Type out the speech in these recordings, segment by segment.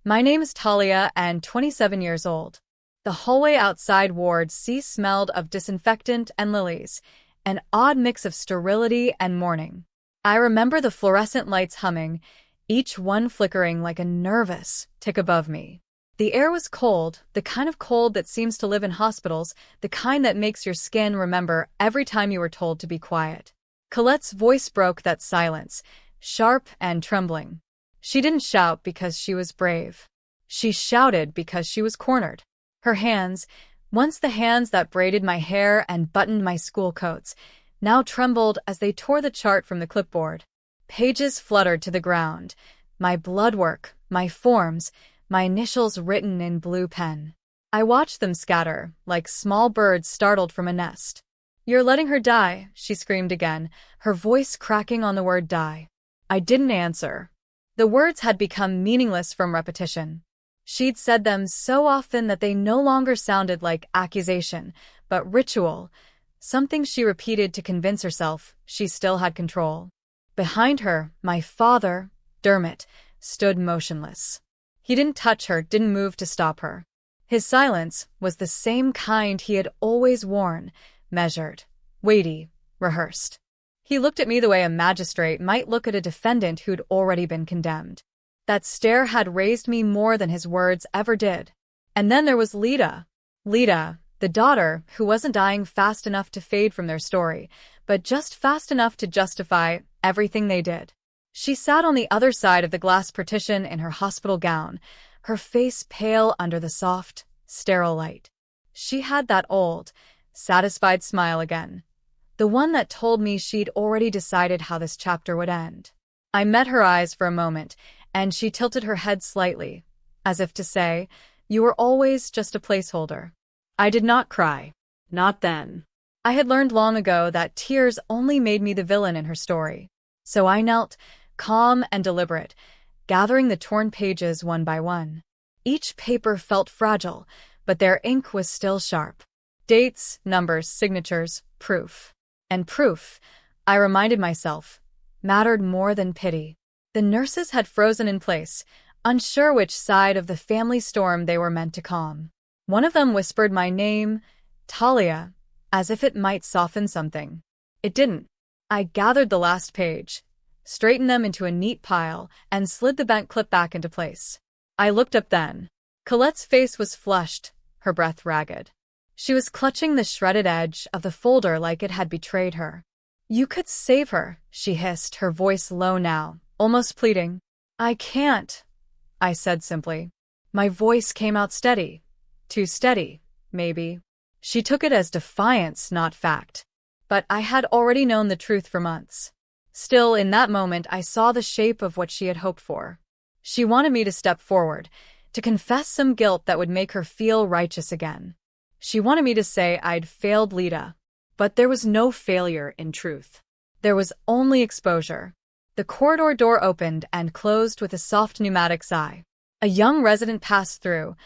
My name is Talia and 27 years old. The hallway outside Ward C smelled of disinfectant and lilies, an odd mix of sterility and mourning. I remember the fluorescent lights humming, each one flickering like a nervous tick above me. The air was cold, the kind of cold that seems to live in hospitals, the kind that makes your skin remember every time you were told to be quiet. Colette's voice broke that silence, sharp and trembling. She didn't shout because she was brave. She shouted because she was cornered. Her hands, once the hands that braided my hair and buttoned my school coats, now trembled as they tore the chart from the clipboard. Pages fluttered to the ground. My blood work, my forms, my initials written in blue pen. I watched them scatter, like small birds startled from a nest. "You're letting her die," she screamed again, her voice cracking on the word die. I didn't answer. The words had become meaningless from repetition. She'd said them so often that they no longer sounded like accusation, but ritual, something she repeated to convince herself she still had control. Behind her, my father, Dermot, stood motionless. He didn't touch her, didn't move to stop her. His silence was the same kind he had always worn, measured, weighty, rehearsed. He looked at me the way a magistrate might look at a defendant who'd already been condemned. That stare had raised me more than his words ever did. And then there was Lita. Lita, the daughter, who wasn't dying fast enough to fade from their story, but just fast enough to justify everything they did. She sat on the other side of the glass partition in her hospital gown, her face pale under the soft, sterile light. She had that old, satisfied smile again, the one that told me she'd already decided how this chapter would end. I met her eyes for a moment, and she tilted her head slightly, as if to say, "You were always just a placeholder." I did not cry. Not then. I had learned long ago that tears only made me the villain in her story. So I knelt, calm and deliberate, gathering the torn pages one by one. Each paper felt fragile, but their ink was still sharp. Dates, numbers, signatures, proof. And proof, I reminded myself, mattered more than pity. The nurses had frozen in place, unsure which side of the family storm they were meant to calm. One of them whispered my name, Talia, as if it might soften something. It didn't. I gathered the last page, straightened them into a neat pile, and slid the bent clip back into place. I looked up then. Colette's face was flushed, her breath ragged. She was clutching the shredded edge of the folder like it had betrayed her. "You could save her," she hissed, her voice low now, almost pleading. "I can't," I said simply. My voice came out steady. Too steady, maybe. She took it as defiance, not fact. But I had already known the truth for months. Still, in that moment, I saw the shape of what she had hoped for. She wanted me to step forward, to confess some guilt that would make her feel righteous again. She wanted me to say I'd failed Lita. But there was no failure in truth. There was only exposure. The corridor door opened and closed with a soft pneumatic sigh. A young resident passed through,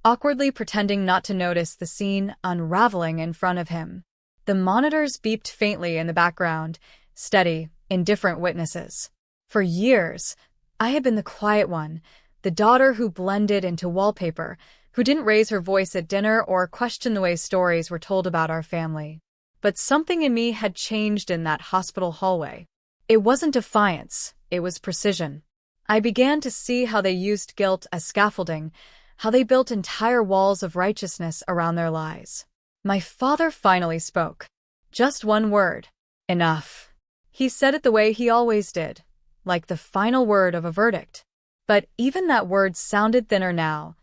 awkwardly pretending not to notice the scene unraveling in front of him. The monitors beeped faintly in the background, steady, indifferent witnesses. For years, I had been the quiet one, the daughter who blended into wallpaper, who didn't raise her voice at dinner or question the way stories were told about our family. But something in me had changed in that hospital hallway. It wasn't defiance, it was precision. I began to see how they used guilt as scaffolding, how they built entire walls of righteousness around their lies. My father finally spoke. Just one word. Enough. He said it the way he always did, like the final word of a verdict. But even that word sounded thinner now,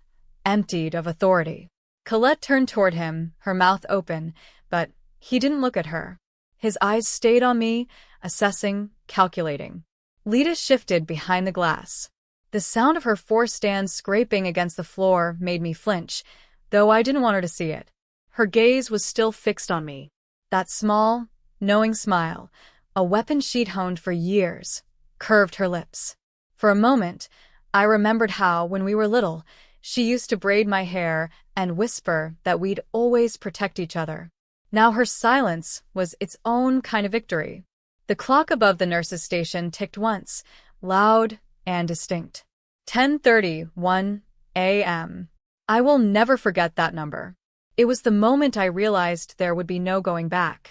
emptied of authority. Colette turned toward him, her mouth open, but he didn't look at her. His eyes stayed on me, assessing, calculating. Lita shifted behind the glass. The sound of her forced hand scraping against the floor made me flinch, though I didn't want her to see it. Her gaze was still fixed on me. That small, knowing smile, a weapon she'd honed for years, curved her lips. For a moment, I remembered how, when we were little, she used to braid my hair and whisper that we'd always protect each other. Now her silence was its own kind of victory. The clock above the nurse's station ticked once, loud and distinct. 10:30, 1, a.m. I will never forget that number. It was the moment I realized there would be no going back.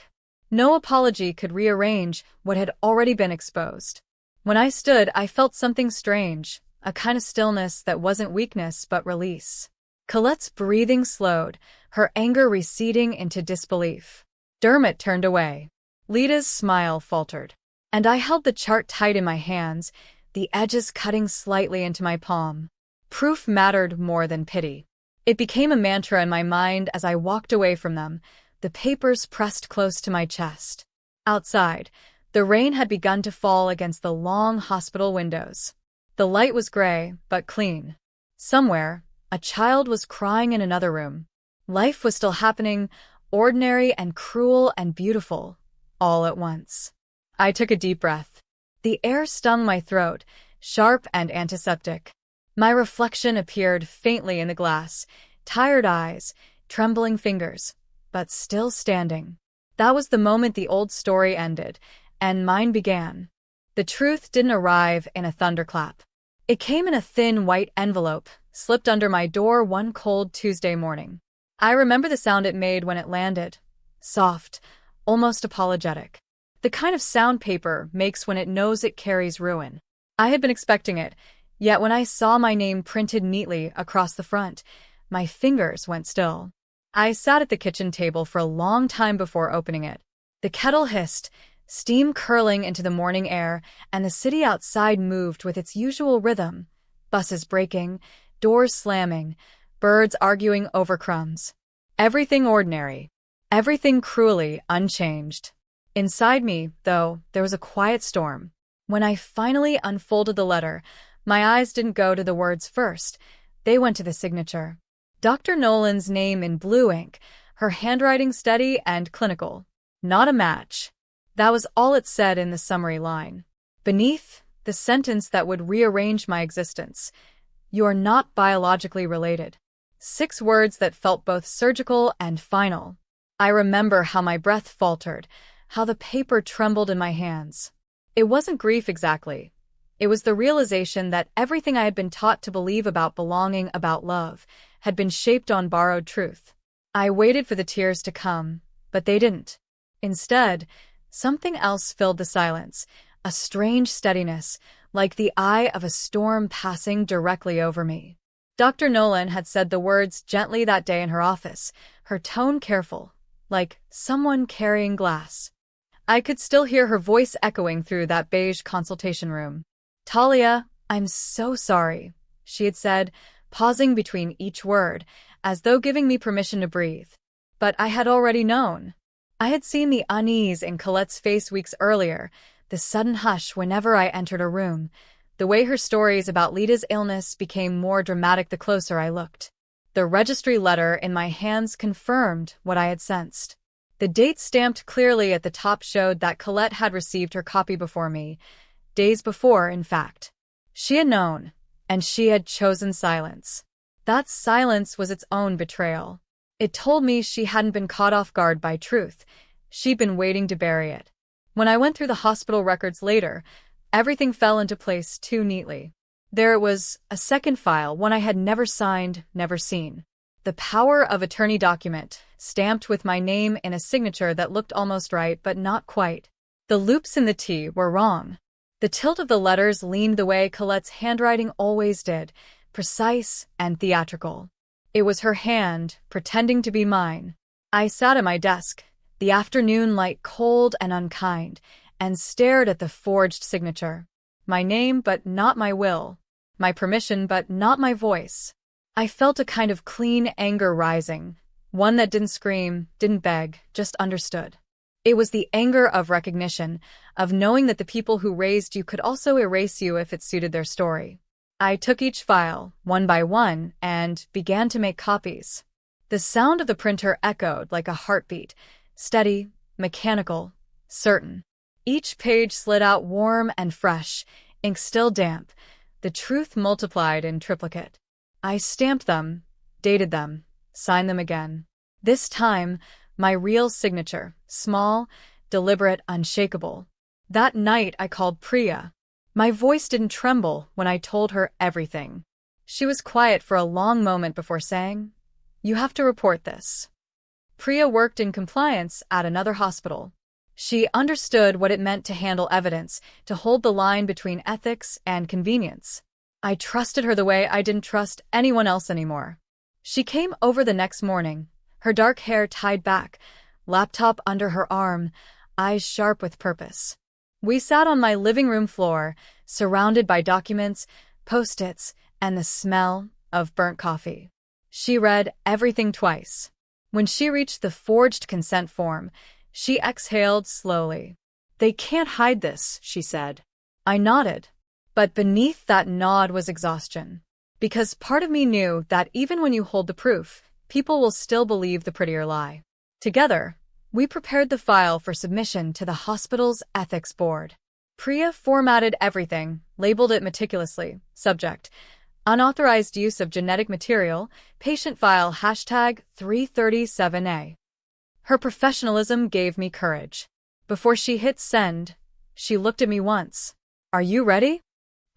No apology could rearrange what had already been exposed. When I stood, I felt something strange, a kind of stillness that wasn't weakness but release. Colette's breathing slowed, her anger receding into disbelief. Dermot turned away. Lita's smile faltered. And I held the chart tight in my hands, the edges cutting slightly into my palm. Proof mattered more than pity. It became a mantra in my mind as I walked away from them, the papers pressed close to my chest. Outside, the rain had begun to fall against the long hospital windows. The light was gray, but clean. Somewhere, a child was crying in another room. Life was still happening, ordinary and cruel and beautiful, all at once. I took a deep breath. The air stung my throat, sharp and antiseptic. My reflection appeared faintly in the glass, tired eyes, trembling fingers, but still standing. That was the moment the old story ended, and mine began. The truth didn't arrive in a thunderclap. It came in a thin white envelope, slipped under my door one cold Tuesday morning. I remember the sound it made when it landed. Soft, almost apologetic. The kind of sound paper makes when it knows it carries ruin. I had been expecting it, yet when I saw my name printed neatly across the front, my fingers went still. I sat at the kitchen table for a long time before opening it. The kettle hissed, steam curling into the morning air, and the city outside moved with its usual rhythm. Buses braking, doors slamming, birds arguing over crumbs. Everything ordinary. Everything cruelly unchanged. Inside me, though, there was a quiet storm. When I finally unfolded the letter, my eyes didn't go to the words first. They went to the signature. Dr. Nolan's name in blue ink, her handwriting steady and clinical. Not a match. That was all it said in the summary line. Beneath, the sentence that would rearrange my existence. You're not biologically related. 6 words that felt both surgical and final. I remember how my breath faltered, how the paper trembled in my hands. It wasn't grief exactly. It was the realization that everything I had been taught to believe about belonging, about love, had been shaped on borrowed truth. I waited for the tears to come, but they didn't. Instead, something else filled the silence, a strange steadiness, like the eye of a storm passing directly over me. Dr. Nolan had said the words gently that day in her office, her tone careful, like someone carrying glass. I could still hear her voice echoing through that beige consultation room. "Talia, I'm so sorry," she had said, pausing between each word, as though giving me permission to breathe. But I had already known. I had seen the unease in Colette's face weeks earlier, the sudden hush whenever I entered a room, the way her stories about Lita's illness became more dramatic the closer I looked. The registry letter in my hands confirmed what I had sensed. The date stamped clearly at the top showed that Colette had received her copy before me, days before, in fact. She had known, and she had chosen silence. That silence was its own betrayal. It told me she hadn't been caught off guard by truth. She'd been waiting to bury it. When I went through the hospital records later, everything fell into place too neatly. There it was, a second file, one I had never signed, never seen. The power of attorney document, stamped with my name in a signature that looked almost right but not quite. The loops in the T were wrong. The tilt of the letters leaned the way Colette's handwriting always did, precise and theatrical. It was her hand, pretending to be mine. I sat at my desk, the afternoon light cold and unkind, and stared at the forged signature. My name but not my will. My permission but not my voice. I felt a kind of clean anger rising, one that didn't scream, didn't beg, just understood. It was the anger of recognition, of knowing that the people who raised you could also erase you if it suited their story. I took each file, one by one, and began to make copies. The sound of the printer echoed like a heartbeat, steady, mechanical, certain. Each page slid out warm and fresh, ink still damp. The truth multiplied in triplicate. I stamped them, dated them, signed them again. This time, my real signature, small, deliberate, unshakable. That night I called Priya. My voice didn't tremble when I told her everything. She was quiet for a long moment before saying, "You have to report this." Priya worked in compliance at another hospital. She understood what it meant to handle evidence, to hold the line between ethics and convenience. I trusted her the way I didn't trust anyone else anymore. She came over the next morning, her dark hair tied back, laptop under her arm, eyes sharp with purpose. We sat on my living room floor, surrounded by documents, post-its, and the smell of burnt coffee. She read everything twice. When she reached the forged consent form, she exhaled slowly. "They can't hide this," she said. I nodded. But beneath that nod was exhaustion. Because part of me knew that even when you hold the proof, people will still believe the prettier lie. Together, we prepared the file for submission to the hospital's ethics board. Priya formatted everything, labeled it meticulously. Subject: unauthorized use of genetic material, patient file #337A. Her professionalism gave me courage. Before she hit send, she looked at me once. "Are you ready?"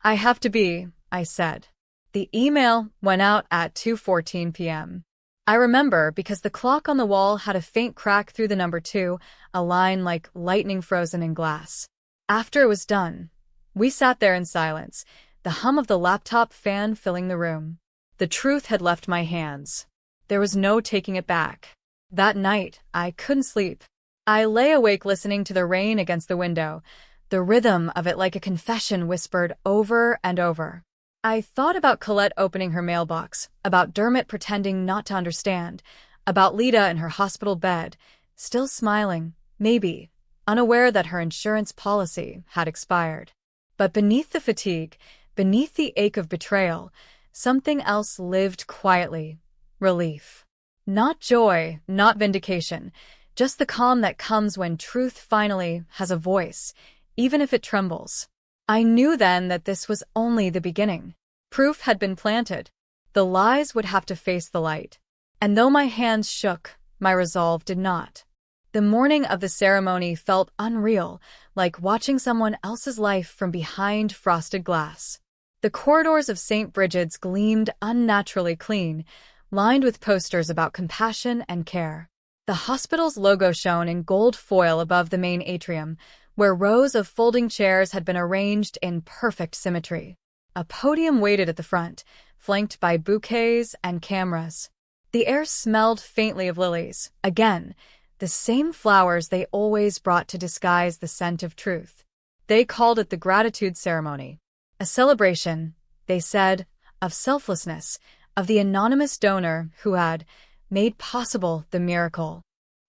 "I have to be," I said. The email went out at 2:14 p.m. I remember because the clock on the wall had a faint crack through the number 2, a line like lightning frozen in glass. After it was done, we sat there in silence, the hum of the laptop fan filling the room. The truth had left my hands. There was no taking it back. That night, I couldn't sleep. I lay awake listening to the rain against the window, the rhythm of it like a confession whispered over and over. I thought about Colette opening her mailbox, about Dermot pretending not to understand, about Lita in her hospital bed, still smiling, maybe, unaware that her insurance policy had expired. But beneath the fatigue, beneath the ache of betrayal, something else lived quietly: relief. Not joy, not vindication, just the calm that comes when truth finally has a voice, even if it trembles. I knew then that this was only the beginning. Proof had been planted. The lies would have to face the light. And though my hands shook, my resolve did not. The morning of the ceremony felt unreal, like watching someone else's life from behind frosted glass. The corridors of St. Brigid's gleamed unnaturally clean, lined with posters about compassion and care. The hospital's logo shone in gold foil above the main atrium, where rows of folding chairs had been arranged in perfect symmetry. A podium waited at the front, flanked by bouquets and cameras. The air smelled faintly of lilies, again, the same flowers they always brought to disguise the scent of truth. They called it the gratitude ceremony. A celebration, they said, of selflessness, of the anonymous donor who had made possible the miracle.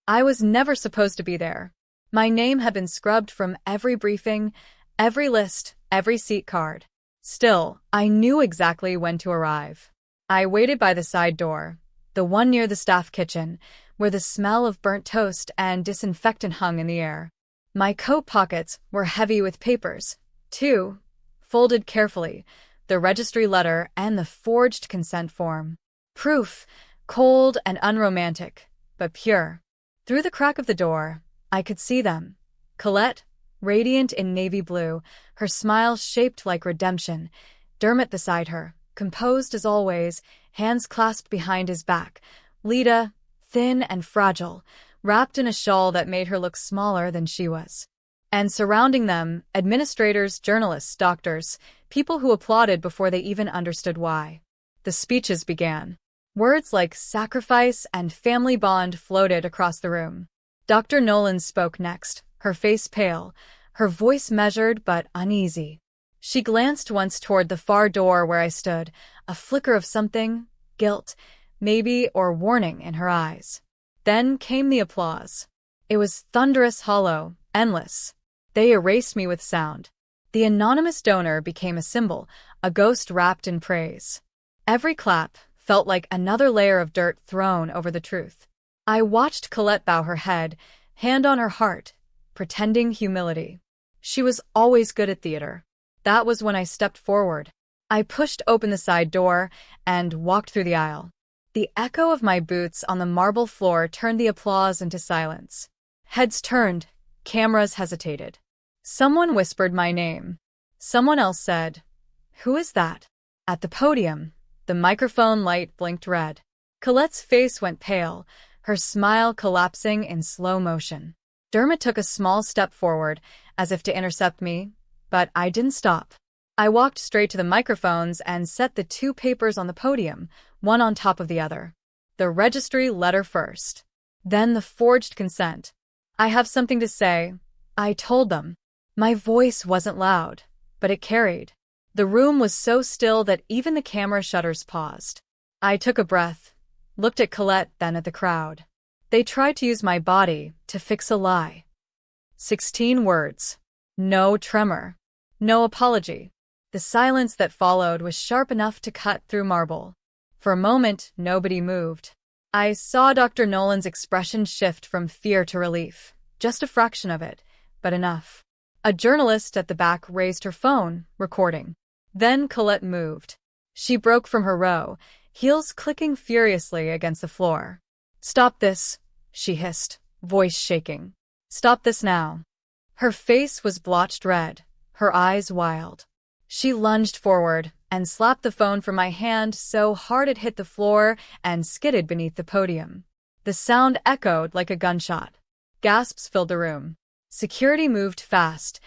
I was never supposed to be there. My name had been scrubbed from every briefing, every list, every seat card. Still, I knew exactly when to arrive. I waited by the side door, the one near the staff kitchen, where the smell of burnt toast and disinfectant hung in the air. My coat pockets were heavy with papers, too, folded carefully, the registry letter and the forged consent form. Proof, cold and unromantic, but pure. Through the crack of the door, I could see them. Colette, radiant in navy blue, her smile shaped like redemption. Dermot beside her, composed as always, hands clasped behind his back. Lita, thin and fragile, wrapped in a shawl that made her look smaller than she was. And surrounding them, administrators, journalists, doctors, people who applauded before they even understood why. The speeches began. Words like sacrifice and family bond floated across the room. Dr. Nolan spoke next, her face pale, her voice measured but uneasy. She glanced once toward the far door where I stood, a flicker of something, guilt, maybe, or warning in her eyes. Then came the applause. It was thunderous, hollow, endless. They erased me with sound. The anonymous donor became a symbol, a ghost wrapped in praise. Every clap felt like another layer of dirt thrown over the truth. I watched Colette bow her head, hand on her heart, pretending humility. She was always good at theater. That was when I stepped forward. I pushed open the side door and walked through the aisle. The echo of my boots on the marble floor turned the applause into silence. Heads turned, cameras hesitated. Someone whispered my name. Someone else said, "Who is that?" At the podium, The microphone light blinked red. Colette's face went pale, her smile collapsing in slow motion. Dermot took a small step forward, as if to intercept me, but I didn't stop. I walked straight to the microphones and set the two papers on the podium, one on top of the other. The registry letter first. Then the forged consent. "I have something to say," I told them. My voice wasn't loud, but it carried. The room was so still that even the camera shutters paused. I took a breath, looked at Colette, then at the crowd. They tried to use my body to fix a lie. 16 words. No tremor. No apology. The silence that followed was sharp enough to cut through marble. For a moment, nobody moved. I saw Dr. Nolan's expression shift from fear to relief. Just a fraction of it, but enough. A journalist at the back raised her phone, recording. Then Colette moved. She broke from her row, heels clicking furiously against the floor. "Stop this," she hissed, voice shaking. "Stop this now." Her face was blotched red, her eyes wild. She lunged forward and slapped the phone from my hand so hard it hit the floor and skidded beneath the podium. The sound echoed like a gunshot. Gasps filled the room. Security moved fast,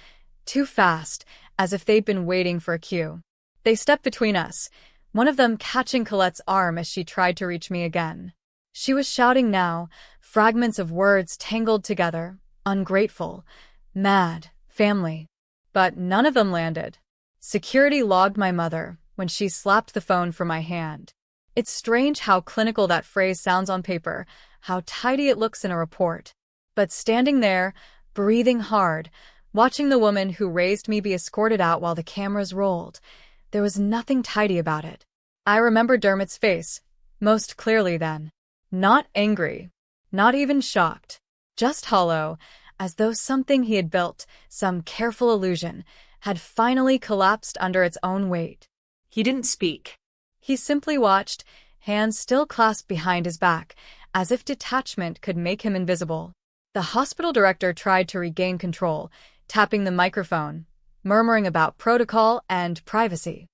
too fast, as if they'd been waiting for a cue. They stepped between us, one of them catching Colette's arm as she tried to reach me again. She was shouting now, fragments of words tangled together, ungrateful, mad, family. But none of them landed. Security logged my mother when she slapped the phone from my hand. It's strange how clinical that phrase sounds on paper, how tidy it looks in a report. But standing there, breathing hard, watching the woman who raised me be escorted out while the cameras rolled, there was nothing tidy about it. I remember Dermot's face, most clearly then. Not angry, not even shocked, just hollow, as though something he had built, some careful illusion, had finally collapsed under its own weight. He didn't speak. He simply watched, hands still clasped behind his back, as if detachment could make him invisible. The hospital director tried to regain control, tapping the microphone, murmuring about protocol and privacy.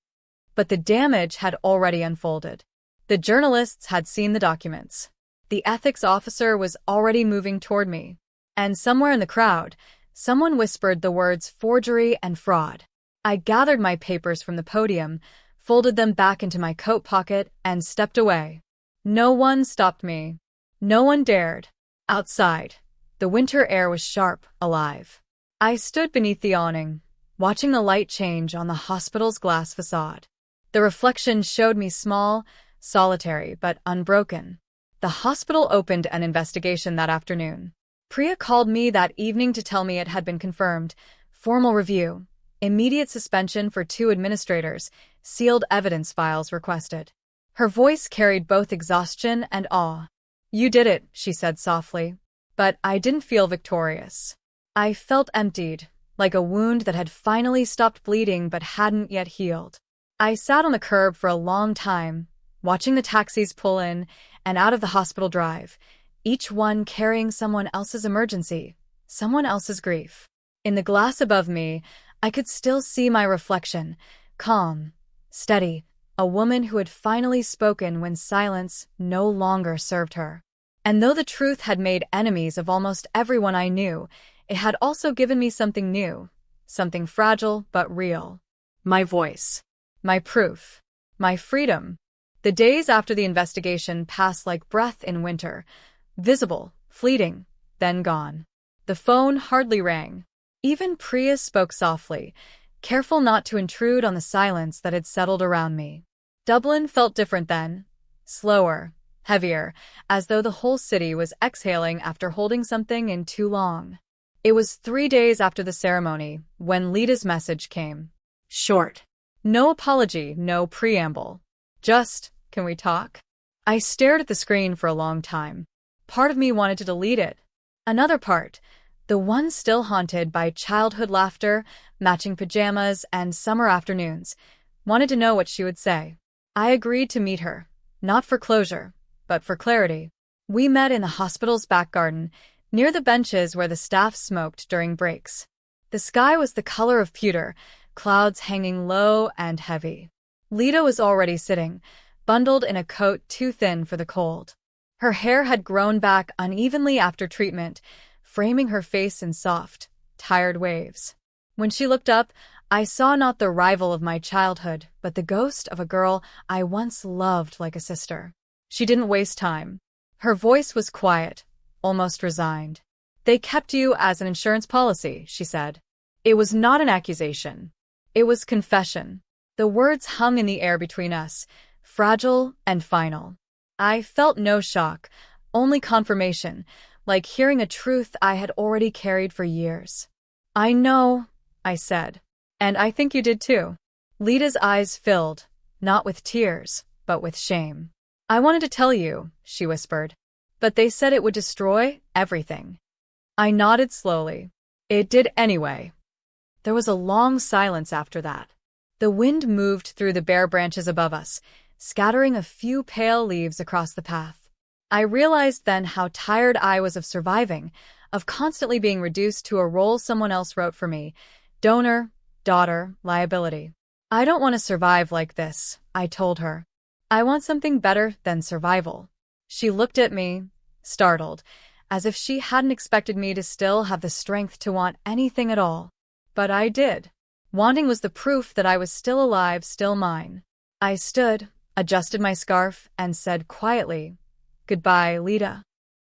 But the damage had already unfolded. The journalists had seen the documents. The ethics officer was already moving toward me. And somewhere in the crowd, someone whispered the words forgery and fraud. I gathered my papers from the podium, folded them back into my coat pocket, and stepped away. No one stopped me. No one dared. Outside, the winter air was sharp, alive. I stood beneath the awning, watching the light change on the hospital's glass facade. The reflection showed me small, solitary, but unbroken. The hospital opened an investigation that afternoon. Priya called me that evening to tell me it had been confirmed. Formal review, immediate suspension for 2 administrators, sealed evidence files requested. Her voice carried both exhaustion and awe. "You did it," she said softly. But I didn't feel victorious. I felt emptied, like a wound that had finally stopped bleeding but hadn't yet healed. I sat on the curb for a long time, watching the taxis pull in and out of the hospital drive, each one carrying someone else's emergency, someone else's grief. In the glass above me, I could still see my reflection, calm, steady, a woman who had finally spoken when silence no longer served her. And though the truth had made enemies of almost everyone I knew, it had also given me something new, something fragile but real. My voice. My proof. My freedom. The days after the investigation passed like breath in winter, visible, fleeting, then gone. The phone hardly rang. Even Priya spoke softly, careful not to intrude on the silence that had settled around me. Dublin felt different then, slower, heavier, as though the whole city was exhaling after holding something in too long. It was 3 days after the ceremony when Leda's message came. Short. No apology, no preamble. Just, "Can we talk?" I stared at the screen for a long time. Part of me wanted to delete it. Another part, the one still haunted by childhood laughter, matching pajamas, and summer afternoons, wanted to know what she would say. I agreed to meet her, not for closure, but for clarity. We met in the hospital's back garden, near the benches where the staff smoked during breaks. The sky was the color of pewter, clouds hanging low and heavy. Leda was already sitting, bundled in a coat too thin for the cold. Her hair had grown back unevenly after treatment, framing her face in soft, tired waves. When she looked up, I saw not the rival of my childhood, but the ghost of a girl I once loved like a sister. She didn't waste time. Her voice was quiet, almost resigned. "They kept you as an insurance policy," she said. It was not an accusation. It was confession. The words hung in the air between us, fragile and final. I felt no shock, only confirmation, like hearing a truth I had already carried for years. "I know," I said. "And I think you did too." Lida's eyes filled, not with tears, but with shame. "I wanted to tell you," she whispered, "but they said it would destroy everything." I nodded slowly. "It did anyway." There was a long silence after that. The wind moved through the bare branches above us, scattering a few pale leaves across the path. I realized then how tired I was of surviving, of constantly being reduced to a role someone else wrote for me: donor, daughter, liability. "I don't want to survive like this," I told her. "I want something better than survival." She looked at me, startled, as if she hadn't expected me to still have the strength to want anything at all. But I did. Wanting was the proof that I was still alive, still mine. I stood, adjusted my scarf, and said quietly, "Goodbye, Lida."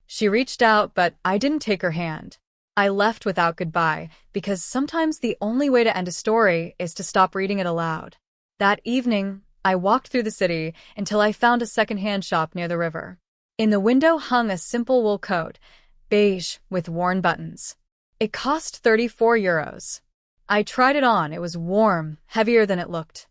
She reached out, but I didn't take her hand. I left without goodbye, because sometimes the only way to end a story is to stop reading it aloud. That evening, I walked through the city until I found a second-hand shop near the river. In the window hung a simple wool coat, beige, with worn buttons. It cost €34. I tried it on. It was warm, heavier than it looked.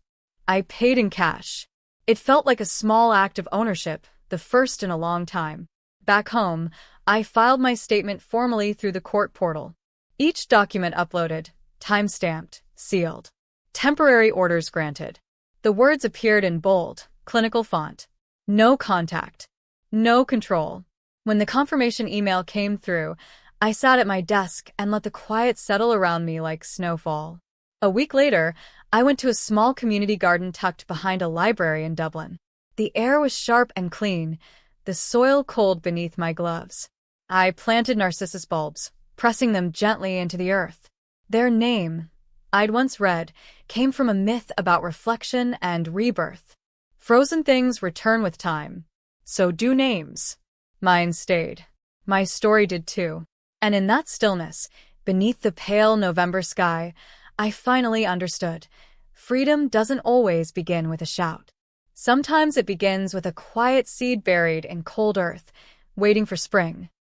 I paid in cash. It felt like a small act of ownership, the first in a long time. Back home, I filed my statement formally through the court portal. Each document uploaded, time-stamped, sealed. Temporary orders granted. The words appeared in bold, clinical font. No contact. No control. When the confirmation email came through, I sat at my desk and let the quiet settle around me like snowfall. A week later, I went to a small community garden tucked behind a library in Dublin. The air was sharp and clean, the soil cold beneath my gloves. I planted narcissus bulbs, pressing them gently into the earth. Their name, I'd once read, came from a myth about reflection and rebirth. Frozen things return with time. So do names. Mine stayed. My story did too. And in that stillness, beneath the pale November sky, I finally understood. Freedom doesn't always begin with a shout. Sometimes it begins with a quiet seed buried in cold earth, waiting for spring.